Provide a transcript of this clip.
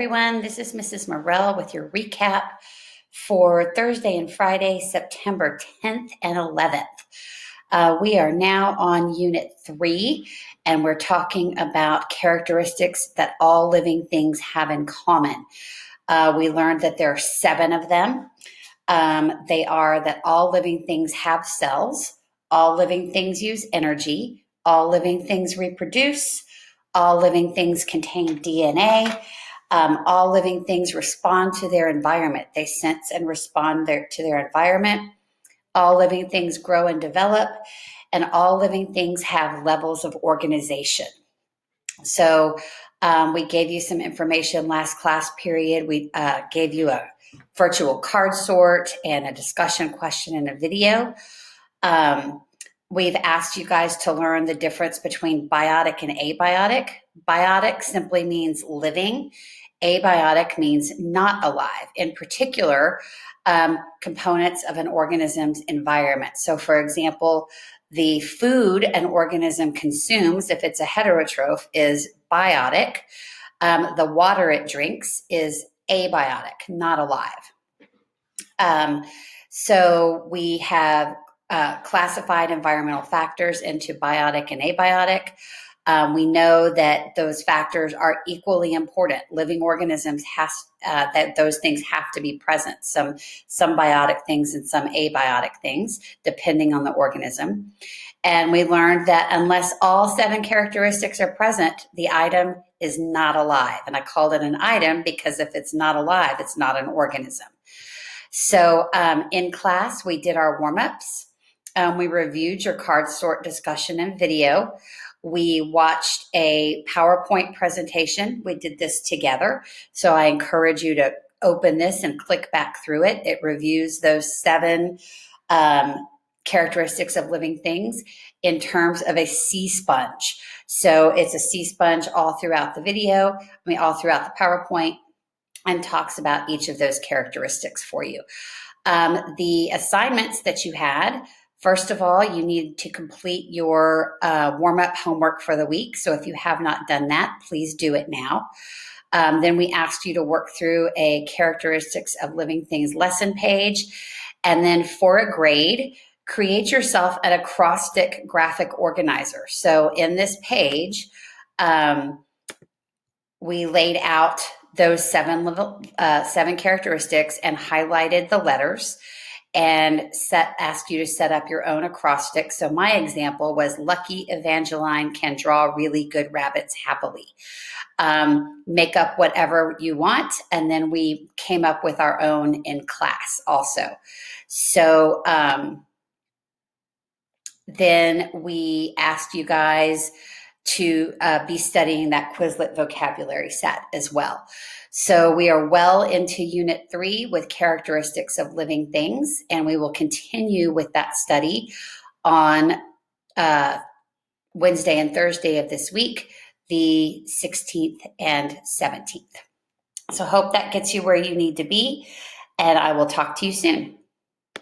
Everyone, this is Mrs. Morell with your recap for Thursday and Friday, September 10th and 11th. We are now on Unit 3, and we're talking about characteristics that all living things have in common. We learned that there are 7 of them. They are that all living things have cells, all living things use energy, all living things reproduce, all living things contain DNA. All living things respond to their environment. They sense and respond to their environment. All living things grow and develop, and all living things have levels of organization. So we gave you some information last class period. We gave you a virtual card sort and a discussion question and a video. We've asked you guys to learn the difference between biotic and abiotic. Biotic simply means living. Abiotic means not alive. In particular, components of an organism's environment. So, for example, the food an organism consumes, if it's a heterotroph, is biotic. The water it drinks is abiotic, not alive. So we have classified environmental factors into biotic and abiotic. We know that those factors are equally important. Living organisms that those things have to be present. Some biotic things and some abiotic things, depending on the organism. And we learned that unless all 7 characteristics are present, the item is not alive. And I called it an item because if it's not alive, it's not an organism. So in class, we did our warm-ups. We reviewed your card sort discussion and video. We watched a PowerPoint presentation. We did this together. So I encourage you to open this and click back through it. It reviews those 7 characteristics of living things in terms of a sea sponge. So it's a sea sponge all throughout the video, all throughout the PowerPoint, and talks about each of those characteristics for you. The assignments that you had, first of all, you need to complete your warm-up homework for the week. So if you have not done that, please do it now. Then we asked you to work through a characteristics of living things lesson page. And then for a grade, create yourself an acrostic graphic organizer. So in this page, we laid out those 7 characteristics and highlighted the letters and asked you to set up your own acrostic. So my example was Lucky Evangeline can draw really good rabbits happily. Make up whatever you want. And then we came up with our own in class also. So then we asked you guys to be studying that Quizlet vocabulary set as well. So we are well into Unit 3 with characteristics of living things, and we will continue with that study on Wednesday and Thursday of this week, the 16th and 17th. So hope that gets you where you need to be, and I will talk to you soon.